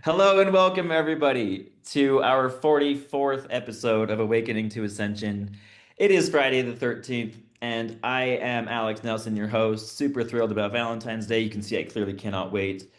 Hello and welcome everybody to our 44th episode of Awakening to Ascension. It is Friday the 13th, and I am Alex Nelson, your host. Super thrilled about Valentine's Day. You can see I clearly cannot wait.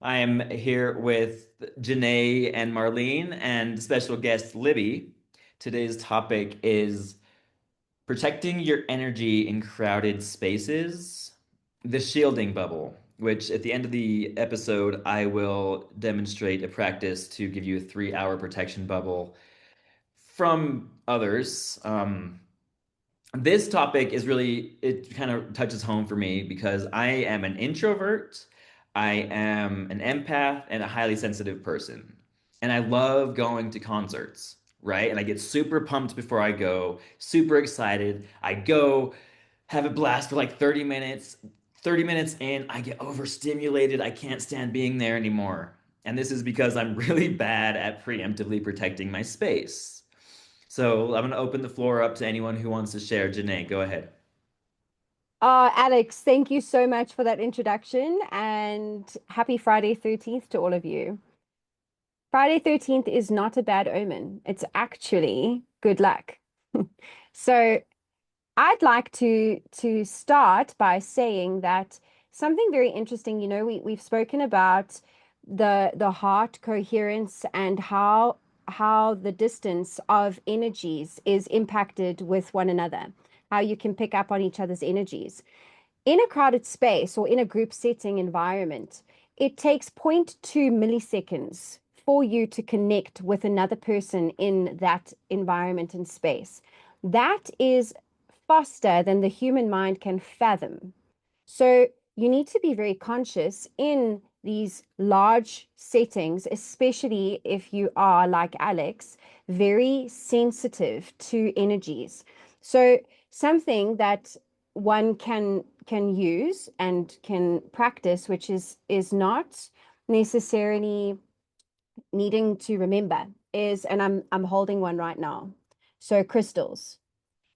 I am here with Janae and Marlene and special guest Libby. Today's topic is protecting your energy in crowded spaces, the shielding bubble, which at the end of the episode, I will demonstrate a practice to give you a 3 hour protection bubble from others. This topic is really, it kind of touches home for me because I am an introvert, I am an empath, and a highly sensitive person. And I love going to concerts, right? And I get super pumped before I go, super excited. I go, have a blast for like 30 minutes. 30 minutes in, I get overstimulated. I can't stand being there anymore. And this is because I'm really bad at preemptively protecting my space. So I'm going to open the floor up to anyone who wants to share. Janae, go ahead. Alex, thank you so much for that introduction and happy Friday 13th to all of you. Friday 13th is not a bad omen. It's actually good luck. So I'd like to start by saying that something very interesting, we've spoken about the heart coherence and how the distance of energies is impacted with one another, how you can pick up on each other's energies. In a crowded space or in a group setting environment, it takes zero point 0.2 milliseconds for you to connect with another person in that environment and space. That is faster than the human mind can fathom. So you need to be very conscious in these large settings, especially if you are like Alex, very sensitive to energies. So something that one can use and can practice, which is not necessarily needing to remember, is, and I'm holding one right now. So crystals.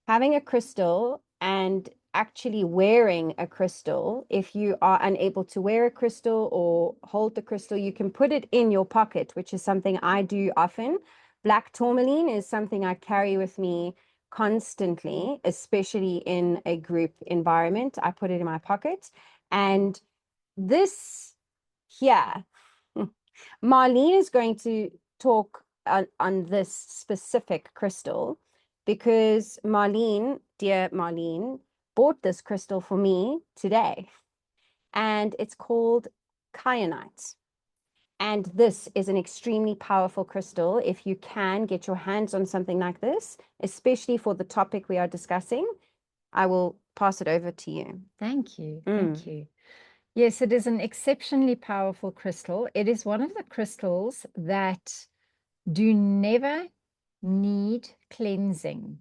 Having a crystal and actually wearing a crystal, if you are unable to wear a crystal or hold the crystal, you can put it in your pocket, which is something I do often. Black tourmaline is something I carry with me constantly, especially in a group environment. I put it in my pocket. And this here, Marlene is going to talk on this specific crystal because Marlene, dear Marlene, bought this crystal for me today, and it's called kyanite. And this is an extremely powerful crystal. If you can get your hands on something like this, especially for the topic we are discussing, I will pass it over to you. Thank you. Mm. Thank you. Yes, it is an exceptionally powerful crystal. It is one of the crystals that do never need cleansing.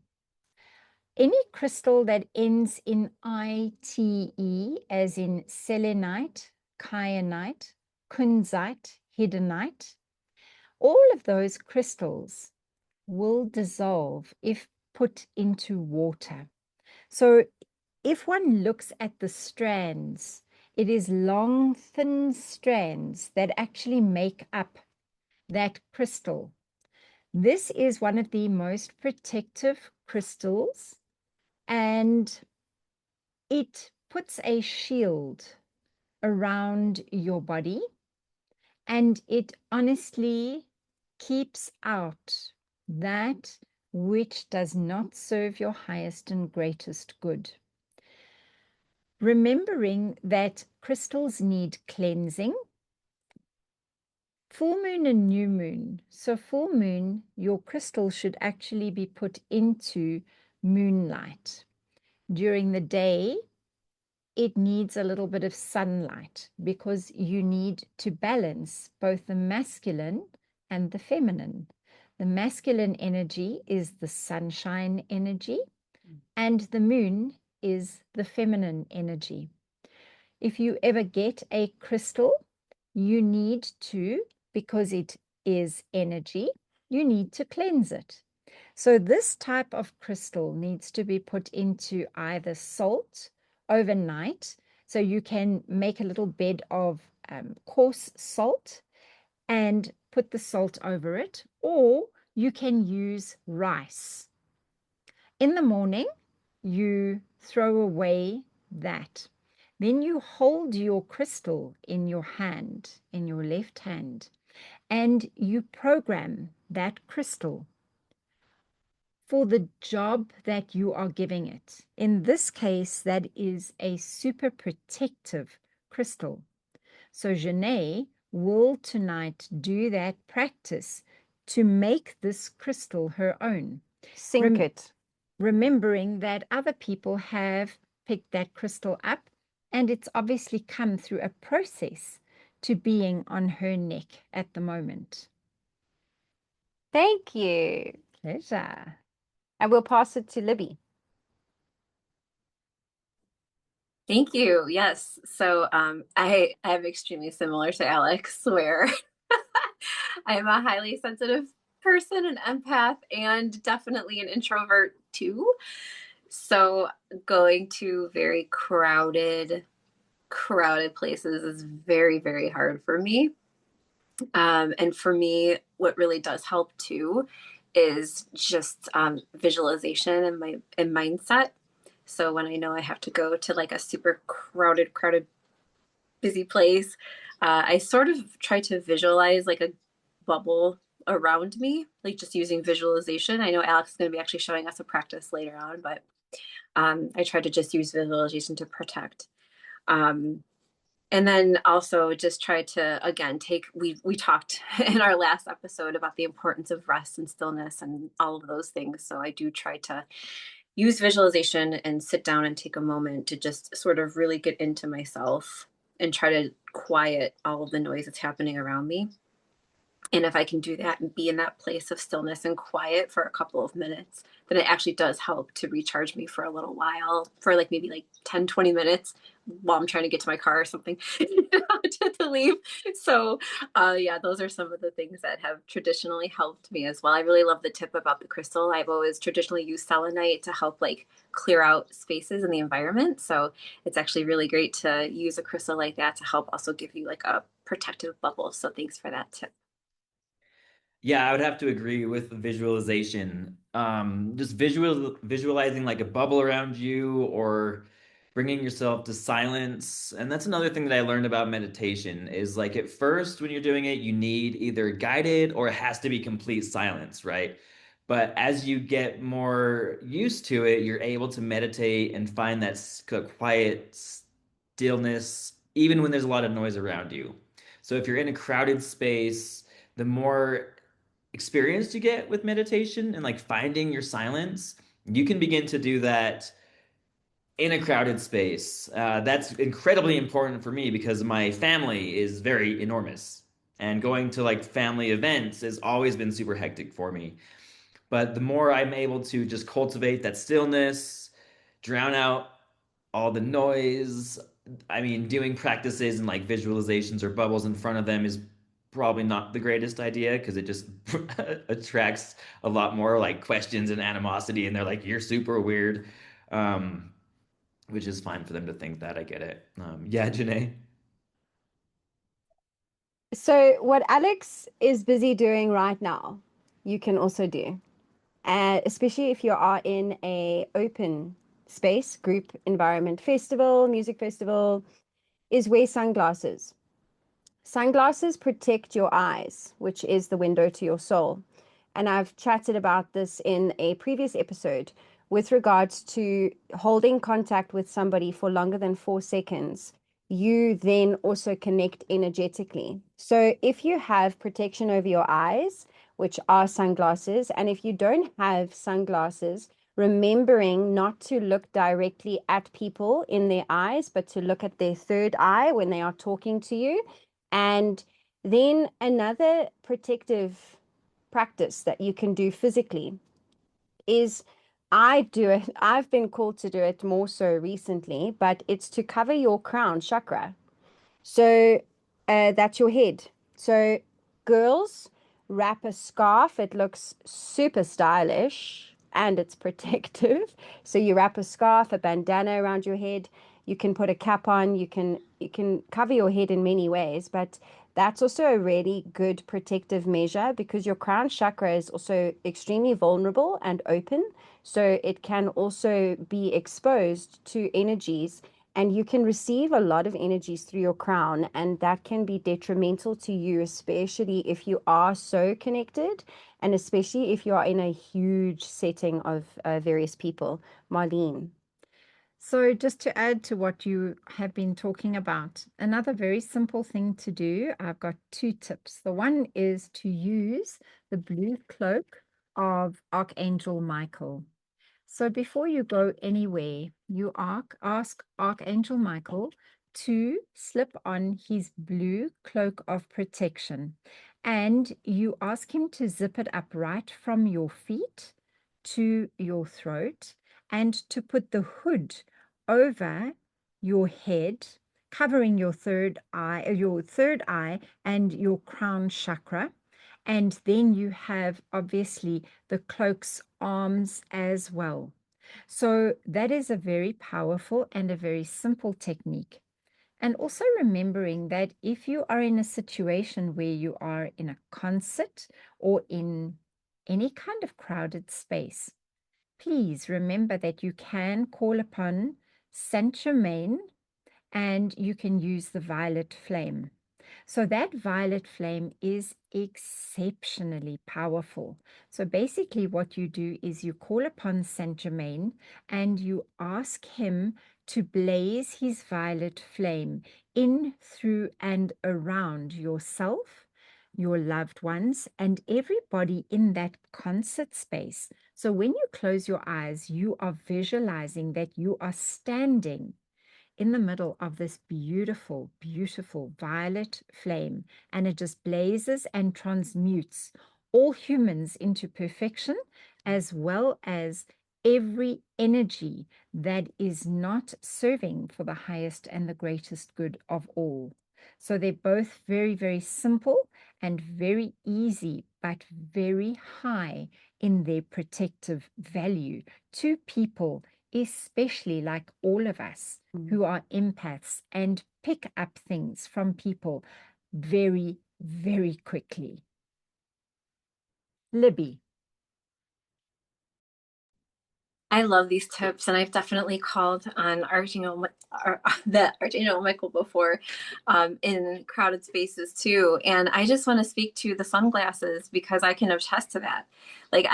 Any crystal that ends in ITE, as in selenite, kyanite, kunzite, hiddenite, all of those crystals will dissolve if put into water. So if one looks at the strands, it is long, thin strands that actually make up that crystal. This is one of the most protective crystals, and it puts a shield around your body, and it honestly keeps out that which does not serve your highest and greatest good. Remembering that crystals need cleansing. Full moon and new moon. So full moon, your crystal should actually be put into moonlight. During the day, it needs a little bit of sunlight because you need to balance both the masculine and the feminine. The masculine energy is the sunshine energy, and the moon is the feminine energy. If you ever get a crystal, you need to, because it is energy, you need to cleanse it. So this type of crystal needs to be put into either salt overnight. So you can make a little bed of coarse salt and put the salt over it, or you can use rice. In the morning, you throw away that. Then you hold your crystal in your hand, in your left hand, and you program that crystal for the job that you are giving it. In this case, that is a super protective crystal. So Janae will tonight do that practice to make this crystal her own. Sink it. Remembering that other people have picked that crystal up, and it's obviously come through a process to being on her neck at the moment. Thank you. Pleasure. And we'll pass it to Libby. Thank you. Yes. So I am extremely similar to Alex, where I am a highly sensitive person, an empath, and definitely an introvert too. So going to very crowded places is very, very hard for me. And for me, what really does help too is just visualization and mindset. So when I know I have to go to like a super crowded, busy place, I sort of try to visualize like a bubble around me, like just using visualization. I know Alex is going to be actually showing us a practice later on, but I try to just use visualization to protect. And then also just try to, again, we talked in our last episode about the importance of rest and stillness and all of those things. So I do try to use visualization and sit down and take a moment to just sort of really get into myself and try to quiet all of the noise that's happening around me. And if I can do that and be in that place of stillness and quiet for a couple of minutes, then it actually does help to recharge me for a little while, for like maybe like 10, 20 minutes while I'm trying to get to my car or something to leave. So yeah, those are some of the things that have traditionally helped me as well. I really love the tip about the crystal. I've always traditionally used selenite to help like clear out spaces in the environment. So it's actually really great to use a crystal like that to help also give you like a protective bubble. So thanks for that tip. Yeah, I would have to agree with the visualization. Just visualizing like a bubble around you or bringing yourself to silence. And that's another thing that I learned about meditation is like at first when you're doing it, you need either guided or it has to be complete silence, right? But as you get more used to it, you're able to meditate and find that quiet stillness, even when there's a lot of noise around you. So if you're in a crowded space, the more experience you get with meditation and like finding your silence, you can begin to do that in a crowded space. That's incredibly important for me because my family is very enormous. And going to like family events has always been super hectic for me. But the more I'm able to just cultivate that stillness, drown out all the noise. I mean, doing practices and like visualizations or bubbles in front of them is probably not the greatest idea because it just attracts a lot more like questions and animosity, and they're like, "You're super weird," um, which is fine for them to think that. I get it. Yeah, Janae. So what Alex is busy doing right now, you can also do. Especially if you are in a open space, group environment, festival, music festival, is wear sunglasses. Sunglasses protect your eyes, which is the window to your soul. And I've chatted about this in a previous episode with regards to holding contact with somebody for longer than 4 seconds. You then also connect energetically. So if you have protection over your eyes, which are sunglasses, and if you don't have sunglasses, remembering not to look directly at people in their eyes, but to look at their third eye when they are talking to you. And then another protective practice that you can do physically is I do it. I've been called to do it more so recently, but it's to cover your crown chakra. So that's your head. So girls wrap a scarf. It looks super stylish and it's protective. So you wrap a scarf, a bandana around your head. You can put a cap on. You can cover your head in many ways, but That's also a really good protective measure because your crown chakra is also extremely vulnerable and open. So it can also be exposed to energies, and you can receive a lot of energies through your crown, and that can be detrimental to you, especially if you are so connected, and especially if you are in a huge setting of various people. Marlene. So just to add to what you have been talking about, another very simple thing to do, I've got 2 tips. The one is to use the blue cloak of Archangel Michael. So before you go anywhere, you ask Archangel Michael to slip on his blue cloak of protection, and you ask him to zip it up right from your feet to your throat, and to put the hood over your head, covering your third eye and your crown chakra. And then you have obviously the cloak's arms as well. So that is a very powerful and a very simple technique. And also remembering that if you are in a situation where you are in a concert or in any kind of crowded space, please remember that you can call upon Saint Germain and you can use the violet flame. So that violet flame is exceptionally powerful. So basically what you do is you call upon Saint Germain and you ask him to blaze his violet flame in, through, and around yourself, your loved ones, and everybody in that concert space. So when you close your eyes, you are visualizing that you are standing in the middle of this beautiful, beautiful violet flame, and it just blazes and transmutes all humans into perfection, as well as every energy that is not serving for the highest and the greatest good of all. So they're both very, very simple and very easy, but very high in their protective value to people, especially like all of us who are empaths and pick up things from people very, very quickly. Libby. I love these tips, and I've definitely called on the Archangel Michael before, in crowded spaces too. And I just want to speak to the sunglasses because I can attest to that. Like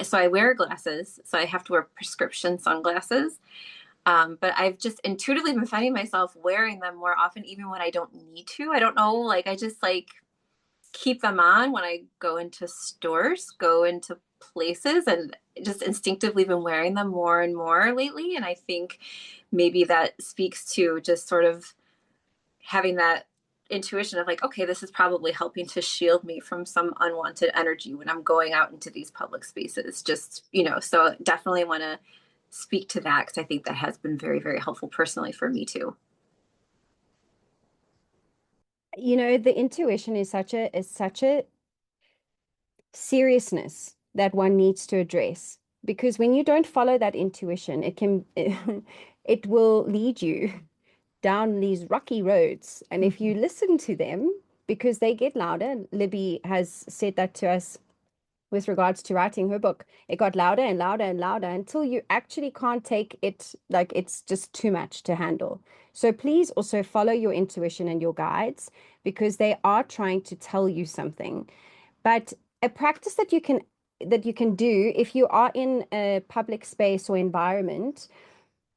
so I wear glasses, so I have to wear prescription sunglasses. But I've just intuitively been finding myself wearing them more often, even when I don't need to. I don't know, like I just like keep them on when I go into stores, go into places, and just instinctively been wearing them more and more lately. And I think maybe that speaks to just sort of having that intuition of like, okay, this is probably helping to shield me from some unwanted energy when I'm going out into these public spaces. Just, so definitely want to speak to that because I think that has been very, very helpful personally for me too. The intuition is such a seriousness that one needs to address, because when you don't follow that intuition, it will lead you down these rocky roads. And if you listen to them, because they get louder, Libby has said that to us with regards to writing her book, it got louder and louder and louder until you actually can't take it, like it's just too much to handle. So please also follow your intuition and your guides, because they are trying to tell you something. But a practice that you can do if you are in a public space or environment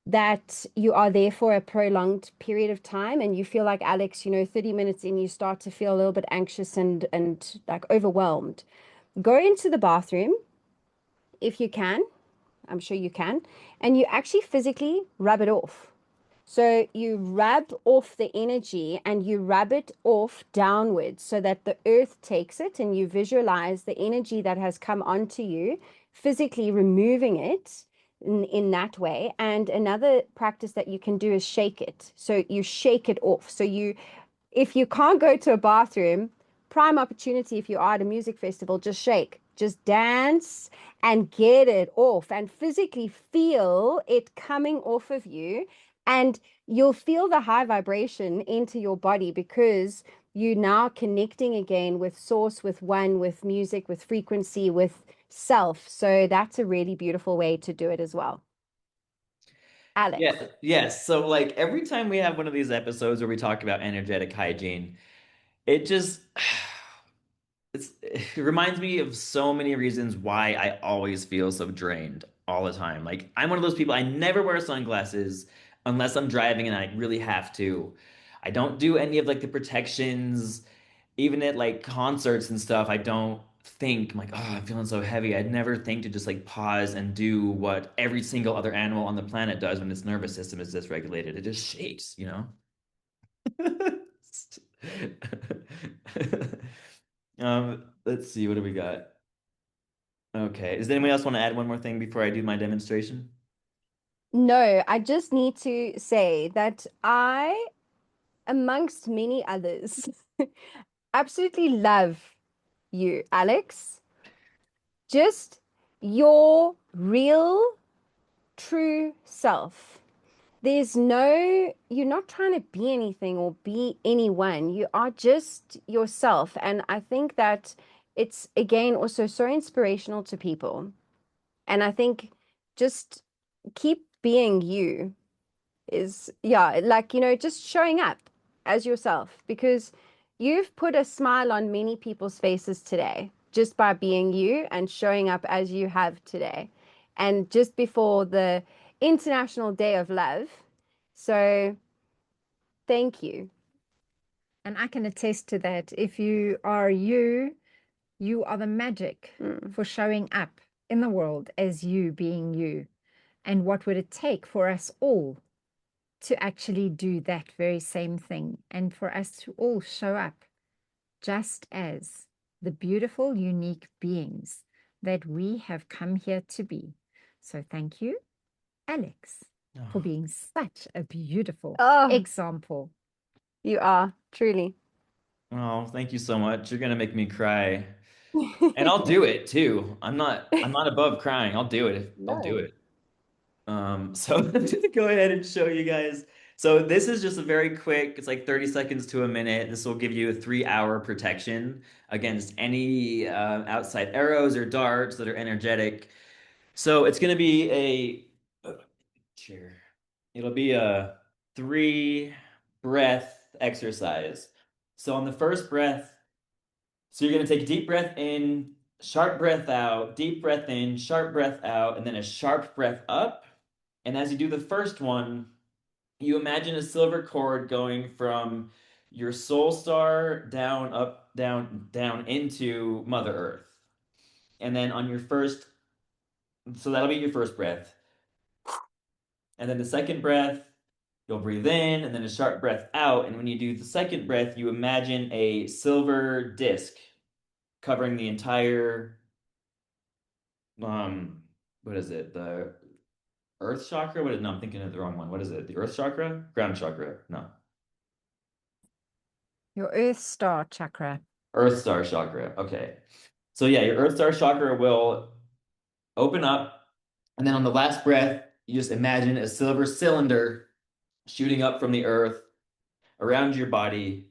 that you are there for a prolonged period of time, and you feel like Alex, 30 minutes in, you start to feel a little bit anxious and like overwhelmed. Go into the bathroom if you can. I'm sure you can. And you actually physically rub it off. So you rub off the energy and you rub it off downwards so that the earth takes it, and you visualize the energy that has come onto you, physically removing it in that way. And another practice that you can do is shake it. So you shake it off. So if you can't go to a bathroom, prime opportunity, if you are at a music festival, just shake, just dance and get it off and physically feel it coming off of you. And you'll feel the high vibration into your body, because you now connecting again with source, with one, with music, with frequency, with self. So that's a really beautiful way to do it as well. Alex. Yeah, yes. So like every time we have one of these episodes where we talk about energetic hygiene, it just it reminds me of so many reasons why I always feel so drained all the time. Like I'm one of those people, I never wear sunglasses unless I'm driving and I really have to. I don't do any of like the protections, even at like concerts and stuff. I don't think I'm like, oh, I'm feeling so heavy. I'd never think to just like pause and do what every single other animal on the planet does when its nervous system is dysregulated. It just shakes, you know? Let's see, what do we got? Okay. Does anyone else want to add one more thing before I do my demonstration? No, I just need to say that I, amongst many others, absolutely love you, Alex. Just your real, true self. You're not trying to be anything or be anyone. You are just yourself. And I think that it's, again, also so inspirational to people. And I think just keep being you is, yeah, like, just showing up as yourself because you've put a smile on many people's faces today just by being you and showing up as you have today. And just before the International Day of Love. So thank you. And I can attest to that. If you are you, you are the magic for showing up in the world as you being you. And what would it take for us all to actually do that very same thing and for us to all show up just as the beautiful, unique beings that we have come here to be. So thank you, Alex, for Oh, being such a beautiful Oh, example. you are truly. oh, thank you so much. You're gonna make me cry. And I'll do it too. I'm not above crying. I'll do it. I'll do No. it. So I'm just go ahead and show you guys. So this is just a very quick, it's like 30 seconds to a minute. This will give you a 3-hour protection against any outside arrows or darts that are energetic. So it's going to be chair. It'll be a 3 breath exercise. So on the first breath, so you're going to take a deep breath in, sharp breath out, deep breath in, sharp breath out, and then a sharp breath up. And as you do the first one, you imagine a silver cord going from your soul star down, up, down, down into Mother Earth. And then on your first, so that'll be your first breath. And then the second breath, you'll breathe in and then a sharp breath out. And when you do the second breath, you imagine a silver disc covering the entire, um, what is it? The Earth chakra? What is, no, I'm thinking of the wrong one. What is it? The Earth chakra? Ground chakra? No. Your Earth Star chakra. Earth star chakra. Okay. So yeah, your Earth star chakra will open up. And then on the last breath, you just imagine a silver cylinder shooting up from the earth around your body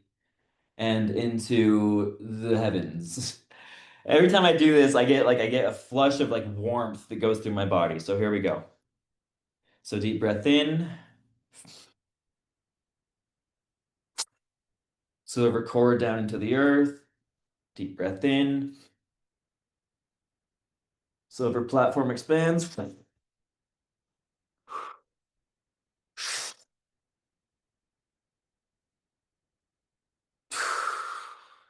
and into the heavens. Every time I do this, I get a flush of like warmth that goes through my body. So here we go. So deep breath in. Silver cord down into the earth. Deep breath in. Silver platform expands.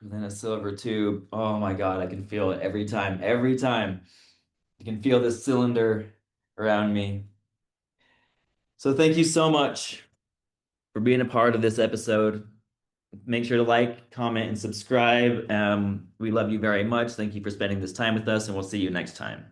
And then a silver tube. Oh my God, I can feel it every time. Every time. I can feel this cylinder around me. So thank you so much for being a part of this episode. Make sure to like, comment, and subscribe. We love you very much. Thank you for spending this time with us, and we'll see you next time.